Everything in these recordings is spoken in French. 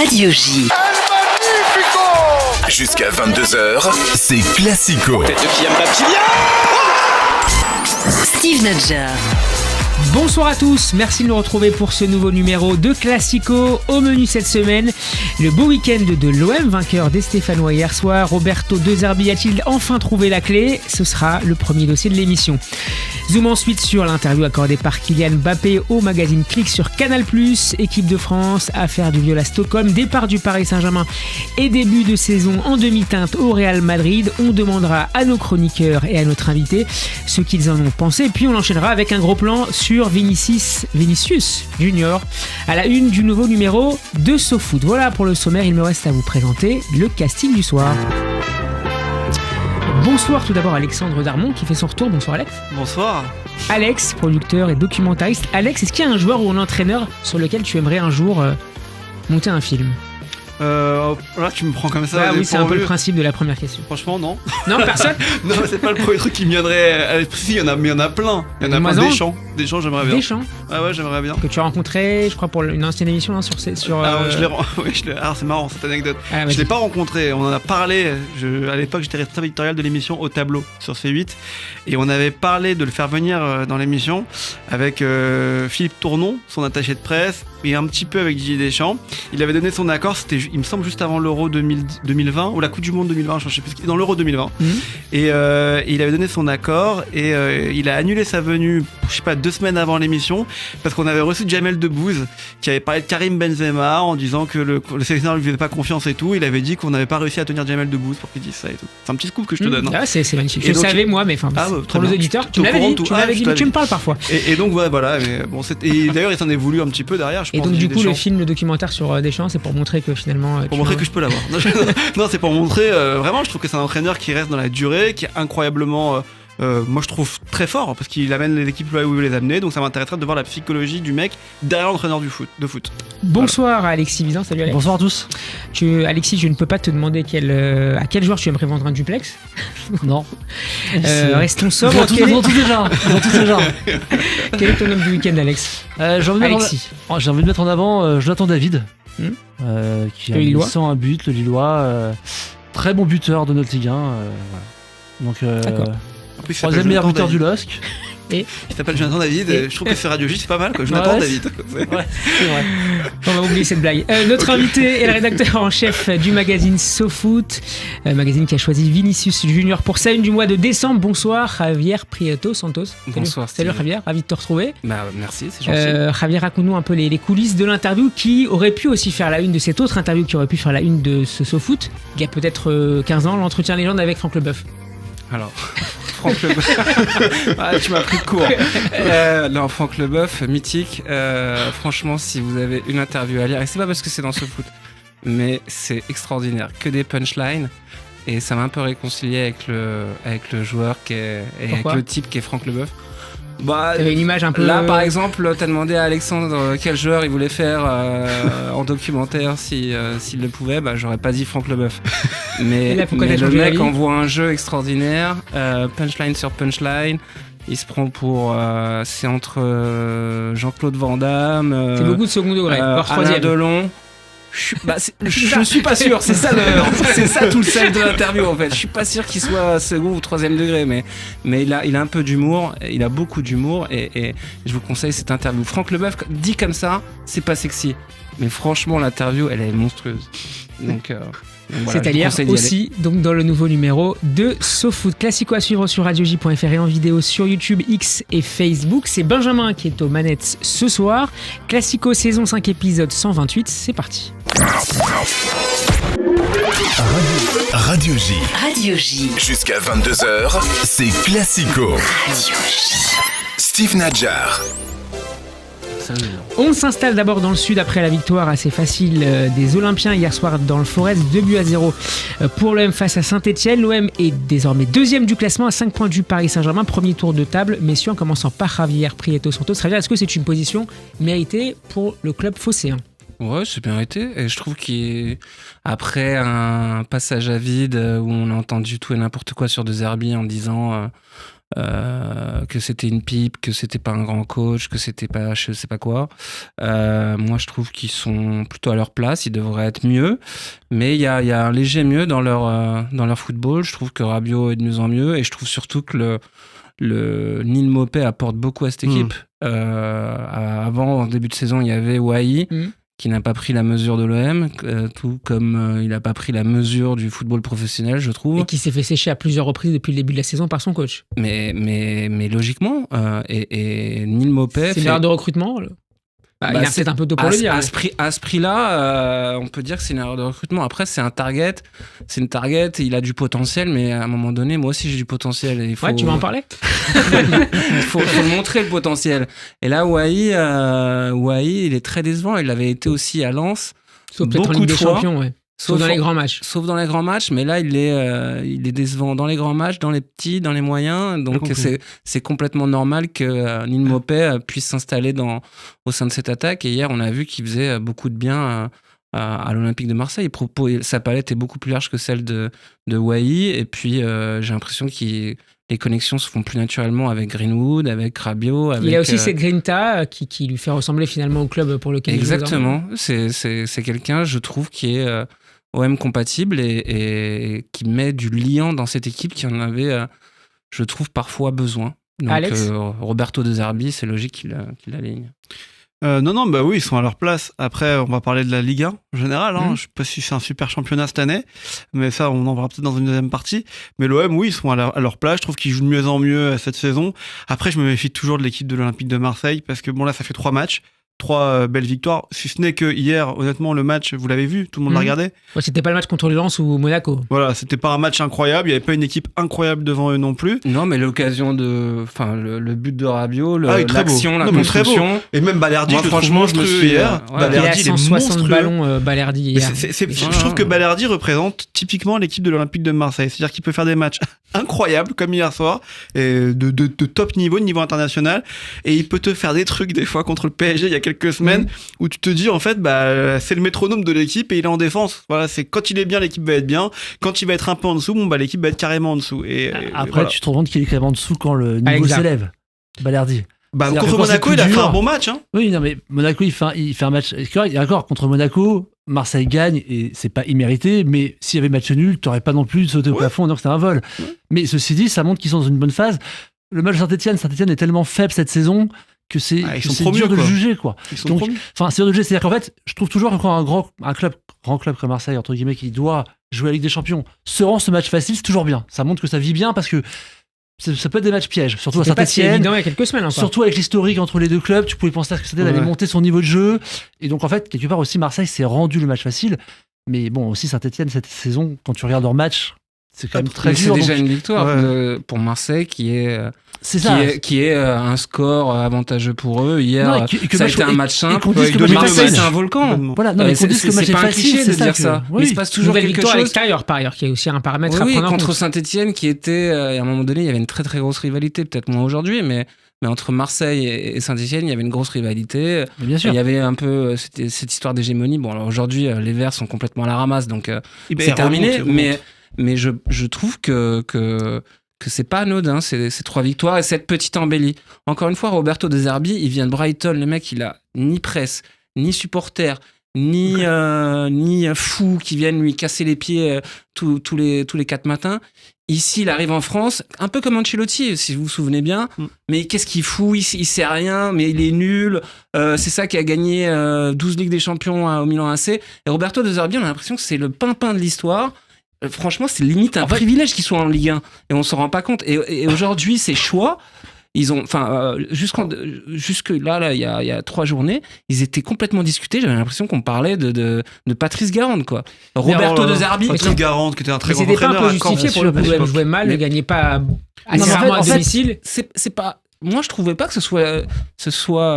Radio J. Jusqu'à 22h, c'est Classico. Tête de Kylian Mbappé. Steve Nadjar. Bonsoir à tous, merci de nous retrouver pour ce nouveau numéro de Classico. Au menu cette semaine, le beau week-end de l'OM, vainqueur des Stéphanois hier soir. Roberto De Zerbi a-t-il enfin trouvé la clé? Ce sera le premier dossier de l'émission. Zoom ensuite sur l'interview accordée par Kylian Mbappé au magazine Click sur Canal+. Équipe de France, affaire du viol à Stockholm, départ du Paris Saint-Germain et début de saison en demi-teinte au Real Madrid. On demandera à nos chroniqueurs et à notre invité ce qu'ils en ont pensé. Puis on enchaînera avec un gros plan sur Vinicius Junior à la une du nouveau numéro de SoFoot. Voilà pour le sommaire, il me reste à vous présenter le casting du soir. Bonsoir tout d'abord Alexandre Darmon qui fait son retour. Bonsoir Alex. Bonsoir. Alex, producteur et documentariste. Alex, est-ce qu'il y a un joueur ou un entraîneur sur lequel tu aimerais un jour monter un film? Là tu me prends comme ça. Bah oui, c'est un peu le principe de la première question. Franchement non. Non, personne. Non, c'est pas le premier truc qui me viendrait à l'esprit. Il y en a plein. Il y en a plein. Deschamps, j'aimerais bien. Deschamps. Ah ouais, j'aimerais bien. Que tu as rencontré, je crois, pour une ancienne émission là, sur. Alors, alors c'est marrant cette anecdote. Je l'ai pas rencontré. On en a parlé. À l'époque, j'étais responsable éditorial de l'émission Au Tableau sur C8, et on avait parlé de le faire venir dans l'émission avec Philippe Tournon, son attaché de presse, et un petit peu avec Didier Deschamps. Il avait donné son accord. C'était, il me semble, juste avant l'Euro 2020 ou la Coupe du Monde 2020. Je sais plus. Dans l'Euro 2020. Et il avait donné son accord et il a annulé sa venue, je sais pas, 2 semaines avant l'émission, parce qu'on avait reçu Jamel Debbouze qui avait parlé de Karim Benzema en disant que le sélectionneur lui faisait pas confiance et tout. Il avait dit qu'on n'avait pas réussi à tenir Jamel Debbouze pour qu'il dise ça et tout. C'est un petit scoop que je te donne. Ah, c'est magnifique. Je savais moi, mais enfin, pour les auditeurs, tu m'avais dit, tu me parles parfois. Et donc voilà, mais bon, et d'ailleurs il s'en est voulu un petit peu derrière. Je pense, et donc du coup le documentaire sur Deschamps, c'est pour montrer que finalement. Pour montrer que je peux l'avoir. Non, c'est pour montrer vraiment. Je trouve que c'est un entraîneur qui reste dans la durée, qui est incroyablement. Moi je trouve très fort parce qu'il amène les équipes là où il veut les amener, donc ça m'intéresserait de voir la psychologie du mec derrière l'entraîneur de foot. Bonsoir voilà. Alexis Bizan, salut Alex. Bonsoir à tous. Alexis, je ne peux pas te demander à quel joueur tu aimerais vendre un duplex. Non. Restons sobres. Ils ont tous déjà. Quel est ton homme du week-end, Alex? J'ai envie de mettre en avant Jonathan David, qui a mis un but, le Lillois, très bon buteur de notre Ligue 1. Donc, troisième meilleur buteur du LOSC. Et il s'appelle Jonathan David. Je trouve que c'est Radio J, c'est pas mal quoi. Jonathan David. Ouais, c'est vrai. On va oublier cette blague. Notre invité est le rédacteur en chef du magazine SoFoot, magazine qui a choisi Vinicius Junior pour sa une du mois de décembre. Bonsoir Javier Prieto Santos. Bonsoir. Salut Javier, ravi de te retrouver. Bah merci, c'est gentil. Javier, raconte-nous un peu les coulisses de l'interview qui aurait pu aussi faire la une de cette autre interview qui aurait pu faire la une de ce SoFoot. Il y a peut-être 15 ans, l'entretien légende avec Franck Leboeuf. Alors, Franck Leboeuf, tu m'as pris de court. Non, Franck Leboeuf, mythique. Franchement, si vous avez une interview à lire, et c'est pas parce que c'est dans SoFoot, mais c'est extraordinaire, que des punchlines. Et ça m'a un peu réconcilié avec le joueur et avec le type qui est Franck Leboeuf. T'avais une image un peu. Là, par exemple, t'as demandé à Alexandre quel joueur il voulait faire en documentaire s'il le pouvait. J'aurais pas dit Franck Leboeuf. Mais le mec envoie un jeu extraordinaire, punchline sur punchline. Il se prend pour. C'est entre Jean-Claude Van Damme. C'est beaucoup de second degré. Alain Delon. Je suis pas sûr, c'est ça tout le sel de l'interview en fait. Je suis pas sûr qu'il soit second ou troisième degré, mais il a un peu d'humour, il a beaucoup d'humour et je vous conseille cette interview. Franck Leboeuf dit comme ça, c'est pas sexy, mais franchement l'interview elle est monstrueuse. Donc c'est à lire aussi donc dans le nouveau numéro de SoFoot. Classico à suivre sur radioj.fr et en vidéo sur YouTube, X et Facebook. C'est Benjamin qui est aux manettes ce soir. Classico saison 5 épisode 128, c'est parti. Radio J. Radio J. Jusqu'à 22h, c'est Classico. Radio J. Steve Nadjar. On s'installe d'abord dans le sud après la victoire assez facile des Olympiens hier soir dans le Forest, 2-0 pour l'OM face à Saint-Etienne. L'OM est désormais deuxième du classement à 5 points du Paris Saint-Germain, premier tour de table. Messieurs, en commençant par Javier Prieto Santos. Javier, est-ce que c'est une position méritée pour le club phocéen? Ouais, c'est bien été. Et je trouve qu'après un passage à vide où on a entendu tout et n'importe quoi sur De Zerbi en disant que c'était une pipe, que c'était pas un grand coach, que c'était pas je sais pas quoi. Moi, je trouve qu'ils sont plutôt à leur place. Ils devraient être mieux, mais il y a un léger mieux dans leur football. Je trouve que Rabiot est de mieux en mieux, et je trouve surtout que Neil Maupay apporte beaucoup à cette équipe. Avant, en début de saison, il y avait Wai qui n'a pas pris la mesure de l'OM, tout comme il n'a pas pris la mesure du football professionnel, je trouve. Et qui s'est fait sécher à plusieurs reprises depuis le début de la saison par son coach. Mais logiquement, et Neil Maupay... C'est une erreur de recrutement il a peut-être un peu tôt pour le dire. À ce prix-là, on peut dire que c'est une erreur de recrutement. Après, c'est une target, il a du potentiel, mais à un moment donné, moi aussi j'ai du potentiel. Et tu vas en parler. Il faut le montrer, le potentiel. Et là, Wai, il est très décevant. Il avait été aussi à Lens. Sauf peut-être en Ligue des Champions, ouais. Sauf dans les grands matchs. Sauf dans les grands matchs, mais là, il est décevant dans les grands matchs, dans les petits, dans les moyens. Donc, c'est complètement normal que Neil Maupay puisse s'installer au sein de cette attaque. Et hier, on a vu qu'il faisait beaucoup de bien à l'Olympique de Marseille. Sa palette est beaucoup plus large que celle de Wai. Et puis, j'ai l'impression les connexions se font plus naturellement avec Greenwood, avec Rabiot. Il a aussi cette grinta qui lui fait ressembler finalement au club pour lequel il joue. Exactement. C'est quelqu'un, je trouve, qui est... OM compatible et qui met du liant dans cette équipe qui en avait, je trouve, parfois besoin. Donc, Alex Roberto De Zerbi, c'est logique qu'il l'aligne. Non, bah oui, ils sont à leur place. Après, on va parler de la Ligue 1 en général. Je sais pas si c'est un super championnat cette année, mais ça, on en verra peut-être dans une deuxième partie. Mais l'OM, oui, ils sont à leur place. Je trouve qu'ils jouent de mieux en mieux cette saison. Après, je me méfie toujours de l'équipe de l'Olympique de Marseille parce que bon, là, ça fait 3 matchs. 3 belles victoires, si ce n'est que hier, honnêtement, le match, vous l'avez vu, tout le monde l'a regardé. Ouais, c'était pas le match contre Lens ou Monaco. Voilà, c'était pas un match incroyable, il n'y avait pas une équipe incroyable devant eux non plus. Non, mais l'occasion le but de Rabiot, l'action, la construction. Et même Balerdi, moi, franchement, je me suis hier. Balerdi, il a 160 ballons, Balerdi hier. Je trouve que Balerdi représente typiquement l'équipe de l'Olympique de Marseille. C'est-à-dire qu'il peut faire des matchs incroyables, comme hier soir, et de top niveau, de niveau international, et il peut te faire des trucs des fois contre le PSG il y a quelques semaines où tu te dis en fait c'est le métronome de l'équipe et il est en défense. Voilà, c'est quand il est bien, l'équipe va être bien. Quand il va être un peu en dessous, l'équipe va être carrément en dessous. Et après, voilà. tu te rends compte qu'il est carrément en dessous quand le niveau s'élève. Balerdi. Contre Monaco, il a fait un bon match. Oui, non, mais Monaco, il fait un match. Et encore, contre Monaco, Marseille gagne et c'est pas immérité, mais s'il y avait match nul, t'aurais pas non plus sauté au plafond en disant que c'était un vol. Mais ceci dit, ça montre qu'ils sont dans une bonne phase. Le match Saint-Etienne est tellement faible cette saison que c'est dur de le juger, quoi. Donc, c'est dur de juger. C'est-à-dire qu'en fait, je trouve toujours quand un grand club comme Marseille, entre guillemets, qui doit jouer à la Ligue des Champions, se rend ce match facile, c'est toujours bien. Ça montre que ça vit bien parce que ça peut être des matchs pièges, surtout à Saint-Etienne. C'était pas si évident il y a quelques semaines encore. Surtout avec l'historique entre les deux clubs, tu pouvais penser que c'était d'aller monter son niveau de jeu. Et donc, en fait, quelque part aussi, Marseille s'est rendu le match facile. Mais bon, aussi Saint-Etienne, cette saison, quand tu regardes leur match, c'est quand même très dur. C'est déjà une victoire pour Marseille qui est un score avantageux pour eux. Hier, ça a été un match simple. Marseille, c'est un volcan. Voilà, non, mais qu'on dise que le match est facile, de dire ça. Mais il se passe toujours quelque chose. À l'extérieur, par ailleurs, qui est aussi un paramètre à prendre en compte. Contre Saint-Etienne, qui était, à un moment donné, il y avait une très très grosse rivalité, peut-être moins aujourd'hui, mais entre Marseille et Saint-Etienne, il y avait une grosse rivalité. Bien sûr. Il y avait un peu cette histoire d'hégémonie. Bon, alors aujourd'hui, les Verts sont complètement à la ramasse, donc c'est terminé. Mais je trouve que c'est pas anodin, ces 3 victoires et cette petite embellie. Encore une fois, Roberto De Zerbi, il vient de Brighton. Le mec, il a ni presse, ni supporters, ni fous qui viennent lui casser les pieds tous les 4 matins. Ici, il arrive en France, un peu comme Ancelotti, si vous vous souvenez bien. Mais qu'est-ce qu'il fout ? Il sait rien, mais il est nul. C'est ça qui a gagné 12 Ligues des Champions au Milan AC. Et Roberto De Zerbi, on a l'impression que c'est le pimpin de l'histoire. Franchement, c'est limite un privilège qu'ils soient en Ligue 1 et on s'en rend pas compte. Et aujourd'hui, ces choix, ils ont, jusque là, il y a 3 journées, ils étaient complètement discutés. J'avais l'impression qu'on parlait de Patrice Garande, quoi. Roberto De Zerbi. Patrice Garande, qui était un très grand entraîneur. C'était pas un peu justifié pour le coup. Il jouait mal, ne gagnait pas assez rarement à domicile. C'est pas. Moi, je trouvais pas que ce soit.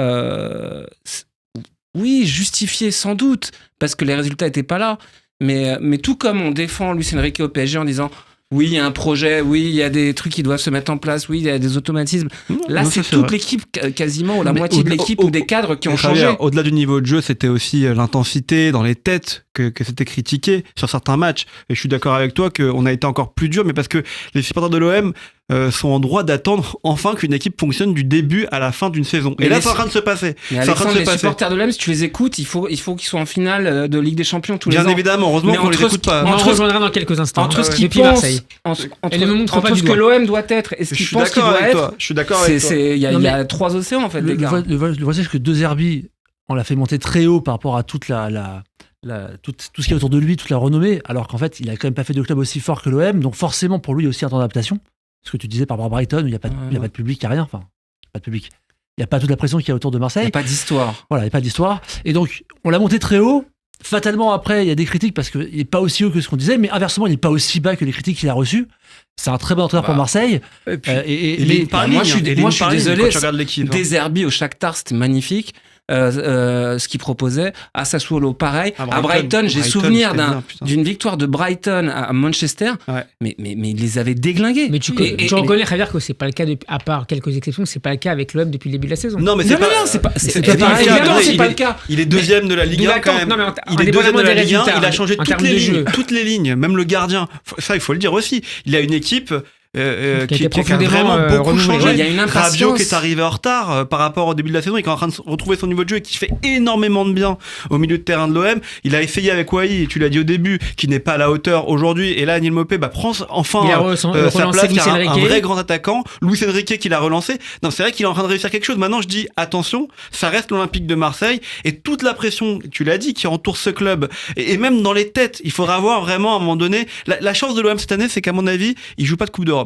Oui, justifié sans doute parce que les résultats étaient pas là. Mais tout comme on défend Luis Enrique au PSG en disant oui, il y a un projet, oui, il y a des trucs qui doivent se mettre en place, oui, il y a des automatismes. Là, c'est toute l'équipe, quasiment, ou la moitié de l'équipe ou des cadres qui ont changé. Au-delà du niveau de jeu, c'était aussi l'intensité dans les têtes que c'était critiqué sur certains matchs. Et je suis d'accord avec toi qu'on a été encore plus dur, mais parce que les supporters de l'OM sont en droit d'attendre enfin qu'une équipe fonctionne du début à la fin d'une saison. Et là, c'est en train de se passer. Mais les supporters de l'OM, si tu les écoutes, il faut qu'ils soient en finale de Ligue des Champions tous les ans. Bien évidemment, heureusement qu'on les écoute pas. On reviendra dans quelques instants. Entre ce qu'ils pensent, entre ce que l'OM doit être et ce qu'ils pensent qu'il doit être. Je suis d'accord avec toi. Il y a 3 océans en fait, les gars. Le vrai, c'est que De Zerbi, on l'a fait monter très haut par rapport à toute tout ce qu'il y a autour de lui, toute la renommée, alors qu'en fait, il a quand même pas fait de club aussi fort que l'OM, donc forcément pour lui, il y a aussi un temps d'adaptation. Ce que tu disais par rapport à Brighton, où il n'y a pas de public, il n'y a rien, enfin, pas de public. Il n'y a pas toute la pression qu'il y a autour de Marseille. Il n'y a pas d'histoire. Voilà, il n'y a pas d'histoire. Et donc, on l'a monté très haut. Fatalement, après, il y a des critiques parce qu'il n'est pas aussi haut que ce qu'on disait, mais inversement, il n'est pas aussi bas que les critiques qu'il a reçues. C'est un très bon entraîneur pour Marseille. Moi, je suis désolé. De Zerbi au Shakhtar, c'était magnifique. Ce qu'il proposait à Sassuolo, pareil. À Brighton, j'ai souvenir d'une victoire de Brighton à Manchester, mais il les avait déglingués. Mais tu reconnais, Javier, que c'est pas le cas, à part quelques exceptions, c'est pas le cas avec l'OM depuis le début de la saison. Non, mais c'est pas le cas. Il est deuxième de la Ligue 1 quand même. Il est deuxième de la Ligue 1, il a changé toutes les lignes, même le gardien. Ça, il faut le dire aussi. Il a une équipe qui a vraiment beaucoup changé. Il y a une impatience. Rabiot qui est arrivé en retard par rapport au début de la saison et qui est en train de retrouver son niveau de jeu et qui fait énormément de bien au milieu de terrain de l'OM. Il a essayé avec Wai, et tu l'as dit au début, qui n'est pas à la hauteur aujourd'hui. Et là, Neil Maupay prend enfin sa place, qui a un vrai grand attaquant. Luis Enrique qui l'a relancé. Non, c'est vrai qu'il est en train de réussir quelque chose. Maintenant, je dis attention, ça reste l'Olympique de Marseille et toute la pression, tu l'as dit, qui entoure ce club et même dans les têtes, il faudra avoir vraiment à un moment donné. La chance de l'OM cette année, c'est qu'à mon avis, ils jouent pas de Coupe d'Europe.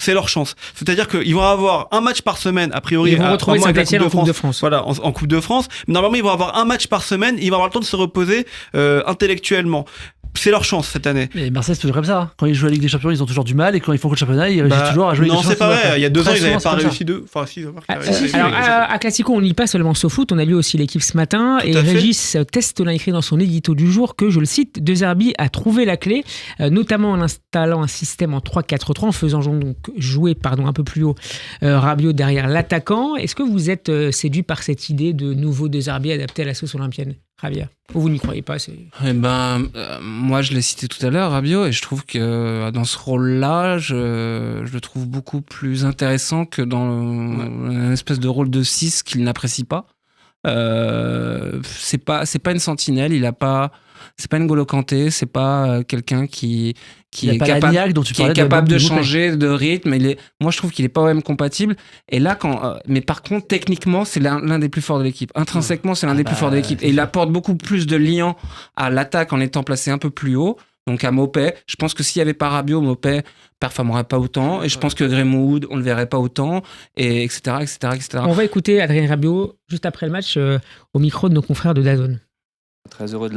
C'est leur chance. C'est-à-dire qu'ils vont avoir un match par semaine, a priori. Ils vont retrouver Saint-Etienne en Coupe de France. Voilà, en Coupe de France. Mais normalement, ils vont avoir un match par semaine. Ils vont avoir le temps de se reposer intellectuellement. C'est leur chance cette année. Et Marseille, c'est toujours comme ça. Quand ils jouent à la Ligue des Champions, ils ont toujours du mal. Et quand ils font le championnat, ils réussissent toujours à jouer. Non, c'est pas vrai. Il y a 2 ans, ils n'avaient pas réussi deux. Enfin, si, alors, à Classico, on ne lit pas seulement SoFoot. On a lu aussi l'équipe ce matin. Et Régis Test l'a écrit dans son édito du jour que, je le cite, De Zerbi a trouvé la clé, notamment en installant un système en 3-4-3, en faisant donc jouer un peu plus haut Rabiot derrière l'attaquant. Est-ce que vous êtes séduit par cette idée de nouveau De Zerbi adapté à la sauce olympienne, Javier? Ou vous n'y croyez pas? Moi, je l'ai cité tout à l'heure, Rabiot, et je trouve que dans ce rôle-là, je le trouve beaucoup plus intéressant que dans une espèce de rôle de 6 qu'il n'apprécie pas. C'est pas une sentinelle, c'est pas N'Golo Kanté, c'est pas quelqu'un qui est capable de changer de rythme. Moi, je trouve qu'il est pas OM compatible. Et là, mais par contre, techniquement, c'est l'un des plus forts de l'équipe. Intrinsèquement, c'est l'un des plus forts de l'équipe. Et il apporte beaucoup plus de liant à l'attaque en étant placé un peu plus haut. Donc à Maupay, je pense que s'il y avait pas Rabiot, Maupay performerait pas autant. Et je pense que Greenwood, on le verrait pas autant, et etc. On va écouter Adrien Rabiot juste après le match au micro de nos confrères de DAZN. Très heureux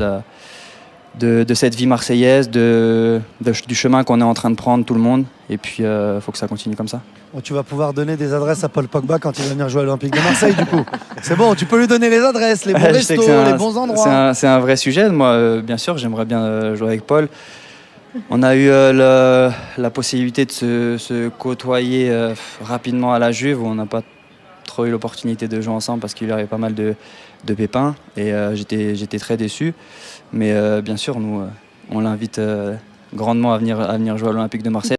de cette vie marseillaise, du chemin qu'on est en train de prendre tout le monde. Et puis, faut que ça continue comme ça. Bon, tu vas pouvoir donner des adresses à Paul Pogba quand il va venir jouer à l'Olympique de Marseille, du coup. C'est bon, tu peux lui donner les adresses, les bons restos, les bons endroits. C'est un vrai sujet. Moi, bien sûr, j'aimerais bien jouer avec Paul. On a eu la possibilité de se côtoyer rapidement à la Juve, où on n'a pas trop eu l'opportunité de jouer ensemble parce qu'il y avait pas mal de pépins. Et j'étais très déçu. Mais bien sûr, nous, on l'invite grandement à venir jouer à l'Olympique de Marseille.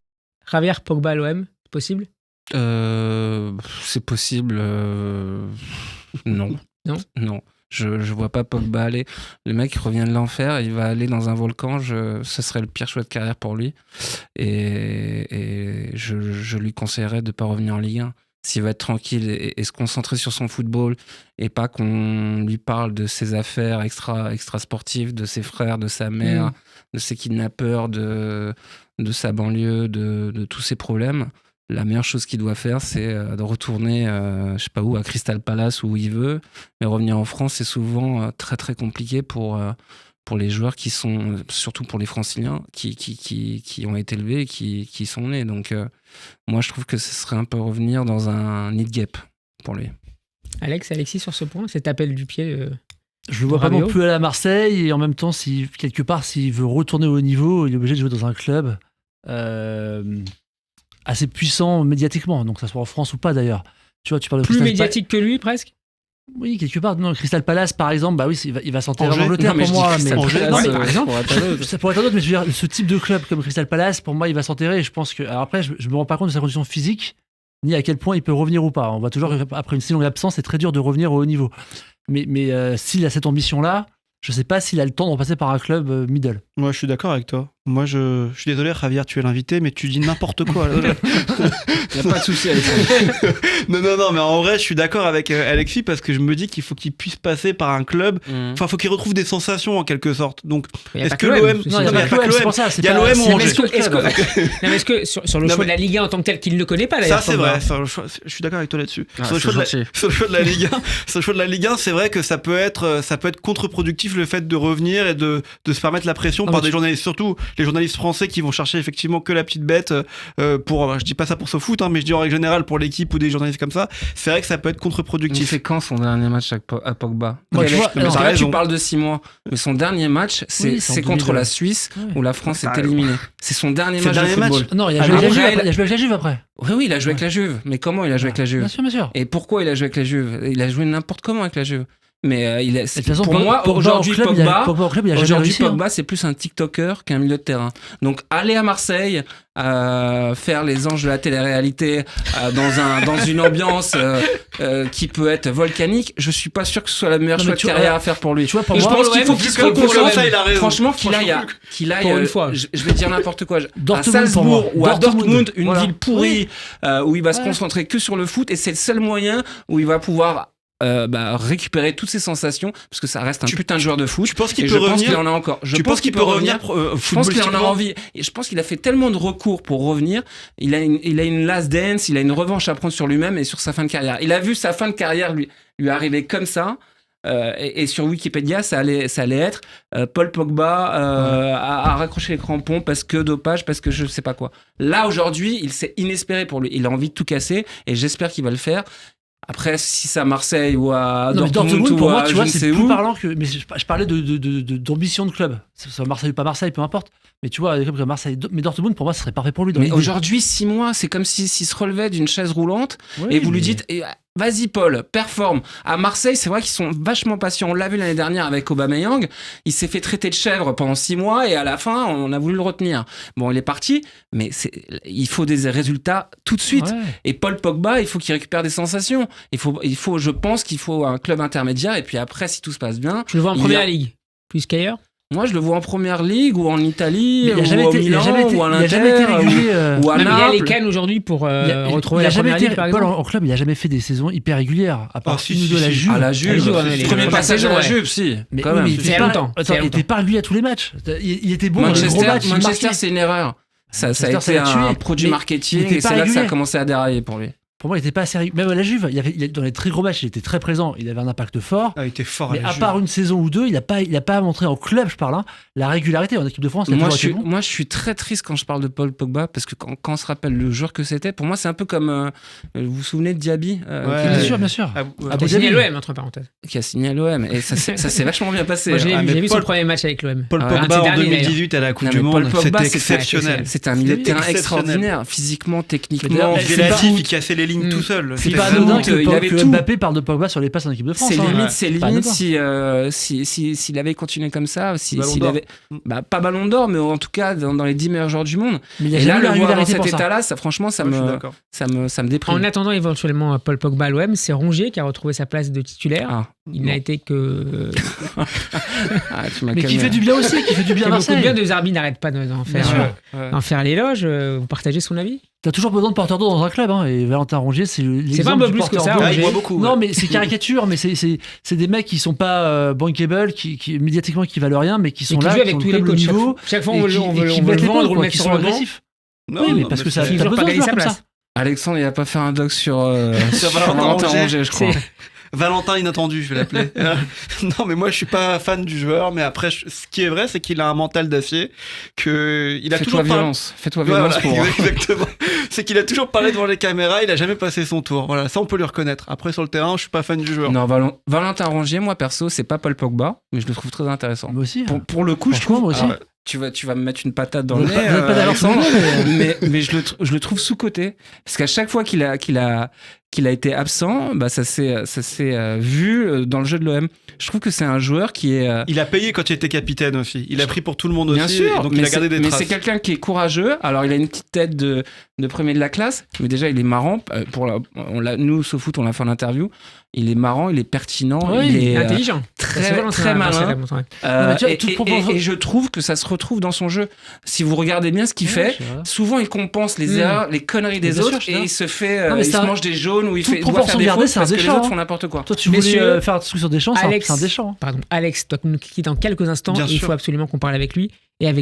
Javier, Pogba à l'OM, c'est possible? C'est possible. Non. Non. Je vois pas Pogba aller. Le mec revient de l'enfer, il va aller dans un volcan. Ce serait le pire choix de carrière pour lui. Et je lui conseillerais de pas revenir en Ligue 1. S'il va être tranquille et se concentrer sur son football et pas qu'on lui parle de ses affaires extra sportives, de ses frères, de sa mère, de ses kidnappeurs, de sa banlieue, de tous ses problèmes, la meilleure chose qu'il doit faire, c'est de retourner, je sais pas où, à Crystal Palace ou où il veut. Mais revenir en France, c'est souvent très très compliqué pour les joueurs qui sont, surtout pour les Franciliens, qui ont été élevés et qui sont nés. Donc moi, je trouve que ce serait un peu revenir dans un nid de guêpe pour lui. Alexis, sur ce point, cet appel du pied je le vois pas non plus aller à Marseille, et en même temps, quelque part, s'il veut retourner au haut niveau, il est obligé de jouer dans un club assez puissant médiatiquement, donc ça soit en France ou pas d'ailleurs. Tu vois, tu parles de plus médiatique que lui, presque. Oui, quelque part. Non, Crystal Palace, par exemple, bah oui, il va s'enterrer en Angers. Angleterre pour moi. Mais par exemple, ça pourrait être un autre, mais je veux dire, ce type de club comme Crystal Palace, pour moi, il va s'enterrer. Et je pense que. Alors après, je me rends pas compte de sa condition physique, ni à quel point il peut revenir ou pas. On voit toujours, après une si longue absence, c'est très dur de revenir au haut niveau. Mais s'il a cette ambition-là, je sais pas s'il a le temps de repasser par un club middle. Moi, je suis d'accord avec toi. Moi, je suis désolé, Javier, tu es l'invité, mais tu dis n'importe quoi. Il n'y a pas de souci avec ça. Non, mais en vrai, je suis d'accord avec Alexis parce que je me dis qu'il faut qu'il puisse passer par un club. Enfin, il faut qu'il retrouve des sensations en quelque sorte. Donc, est-ce que l'OM. Non, il n'y a pas que l'OM, c'est pour ça. Il y a l'OM ou Angers. Est-ce que sur le choix de la Ligue 1 en tant que tel, qu'il ne le connaît pas, d'ailleurs. Ça, c'est vrai. Je suis d'accord avec toi là-dessus. Sur le choix de la Ligue 1, c'est vrai que ça peut être contre-productif le fait de revenir et de se faire mettre la pression par des journalistes, surtout les journalistes français qui vont chercher effectivement que la petite bête pour, je dis pas ça pour se foutre, mais je dis en règle générale pour l'équipe ou des journalistes comme ça, c'est vrai que ça peut être contre-productif. C'est quand son dernier match à Pogba? Moi, tu vois, parce que là tu parles de 6 mois, mais son dernier match c'est contre la Suisse où la France est éliminée. C'est son dernier match de football. Non, il a joué avec la Juve après. Oui, il a joué avec la Juve. Mais comment il a joué avec la Juve? Bien sûr. Et pourquoi il a joué avec la Juve? Il a joué n'importe comment avec la Juve. Mais pour moi, aujourd'hui, Pogba, c'est plus un TikToker qu'un milieu de terrain. Donc, aller à Marseille, faire les anges de la télé-réalité dans une ambiance qui peut être volcanique, je suis pas sûr que ce soit la meilleure choix de carrière à faire pour lui. Tu vois, et je pense qu'il faut qu'il se reconcentre. Franchement, qu'il aille pour une fois. Je vais dire n'importe quoi. À Salzbourg ou à Dortmund, une ville pourrie où il va se concentrer que sur le foot et c'est le seul moyen où il va pouvoir récupérer toutes ses sensations parce que ça reste un putain de joueur de foot. Tu penses qu'il peut revenir? Je pense qu'il en a encore. Je pense qu'il peut revenir. Je pense qu'il en a envie. Et je pense qu'il a fait tellement de recours pour revenir. Il a une last dance. Il a une revanche à prendre sur lui-même et sur sa fin de carrière. Il a vu sa fin de carrière lui arriver comme ça. Et sur Wikipédia, ça allait être Paul Pogba a raccroché les crampons parce que dopage, parce que je sais pas quoi. Là aujourd'hui, c'est inespéré pour lui. Il a envie de tout casser et j'espère qu'il va le faire. Après, si c'est à Marseille ou à Dortmund ou pour moi, à tu vois, je ne c'est sais plus où. parlant que. Mais je parlais d'ambition de club. Que ce soit Marseille ou pas Marseille, peu importe. Mais tu vois, des clubs comme Marseille, mais Dortmund, pour moi, ce serait parfait pour lui. Mais aujourd'hui, 6 mois, c'est comme s'il se relevait d'une chaise roulante et vous lui dites vas-y, Paul, performe. À Marseille, c'est vrai qu'ils sont vachement patients. On l'a vu l'année dernière avec Aubameyang. Il s'est fait traiter de chèvre pendant 6 mois et à la fin, on a voulu le retenir. Bon, il est parti, mais il faut des résultats tout de suite. Ouais. Et Paul Pogba, il faut qu'il récupère des sensations. Je pense qu'il faut un club intermédiaire et puis après, si tout se passe bien. Tu le vois en première ligue, plus qu'ailleurs? Moi, je le vois en première ligue ou en Italie ou au Milan ou à l'Inter ou à Naples. Il y a les cannes aujourd'hui pour retrouver la première ligue, par exemple. Paul, en club, il n'a jamais fait des saisons hyper régulières, à part une de la Juve. À la Juve, premier passage à la Juve, si. Mais il n'était pas régulier à tous les matchs. Il était bon dans les gros matchs. Manchester, c'est une erreur. Ça a été un produit marketing et c'est là que ça a commencé à dérailler pour lui. Pour moi, il n'était pas assez régulier. Même à la Juve, dans les très gros matchs, il était très présent. Il avait un impact fort. Il était fort. Mais à part une saison ou deux, il n'a pas montré en club, je parle, la régularité en équipe de France. Moi, je suis très triste quand je parle de Paul Pogba parce que quand on se rappelle le joueur que c'était, pour moi, c'est un peu comme. Vous vous souvenez de Diaby Bien sûr. Qui a signé à l'OM, entre parenthèses. Qui a signé à l'OM. Et ça s'est vachement bien passé. Moi, j'ai vu son premier match avec l'OM. Paul Pogba en 2018 à la Coupe du Monde, c'était exceptionnel. C'était un milieu de terrain extraordinaire, physiquement, techniquement. Il cassait les lignes tout seul. C'est pas anodin que Mbappé parle de Pogba sur les passes en équipe de France. C'est limite s'il avait continué comme ça, s'il avait pas Ballon d'Or, mais en tout cas dans les 10 meilleurs joueurs du monde. Et là, le voir dans cet état-là, franchement, ça me déprime. En attendant éventuellement Paul Pogba à l'OM, c'est Rongier qui a retrouvé sa place de titulaire. Il n'a été que. Mais qui fait du bien aussi, qui fait du bien à Marseille. Beaucoup de bien, de Zerbi n'arrête pas d'en faire l'éloge. Vous partagez son avis? T'as toujours besoin de porteurs d'eau dans un club, et Valentin Rongier, c'est pas un peu plus que ça. Il boit beaucoup. Non, mais c'est caricature, mais c'est des mecs qui sont pas bankable, qui médiatiquement qui valent rien, mais qui sont là, qui avec tous les coachs. Chaque fois, on veut le vendre, on le met sur le banc. Oui, mais parce que ça a besoin de joueurs comme ça. Alexandre, il va pas faire un doc sur Valentin Rongier, je crois. Valentin inattendu, je vais l'appeler. Non, mais moi, je suis pas fan du joueur, mais après, ce qui est vrai, c'est qu'il a un mental d'acier, Fais-toi violence pour... Exactement. C'est qu'il a toujours parlé devant les caméras, il a jamais passé son tour. Voilà, ça, on peut lui reconnaître. Après, sur le terrain, je suis pas fan du joueur. Non, Valentin Rongier, moi, perso, c'est pas Paul Pogba, mais je le trouve très intéressant. Moi aussi. Pour le coup, je trouve... Moi aussi. Tu vas me mettre une patate dans le nez, Alexandre, mais je le trouve sous-coté. Parce qu'à chaque fois qu'il qu'il a été absent, bah ça s'est vu dans le jeu de l'OM. Je trouve que c'est un joueur qui est... Il a payé quand il était capitaine aussi. Il a pris pour tout le monde aussi. Bien sûr, donc il a gardé des traces. Mais c'est quelqu'un qui est courageux. Alors, il a une petite tête de premier de la classe, mais déjà, il est marrant. Nous, SoFoot, on l'a fait en interview. Il est marrant, il est pertinent, il est intelligent. Très malin. Et je trouve que ça se retrouve dans son jeu. Si vous regardez bien ce qu'il fait, souvent il compense les erreurs, les conneries des autres, et il se fait, il se mange des jaunes ou il doit faire des fautes parce que les autres font n'importe quoi. Toi, tu voulais faire un truc sur Deschamps, c'est un Deschamps. Pardon, Alex, toi qui nous quitte dans quelques instants, il faut absolument qu'on parle avec lui et avec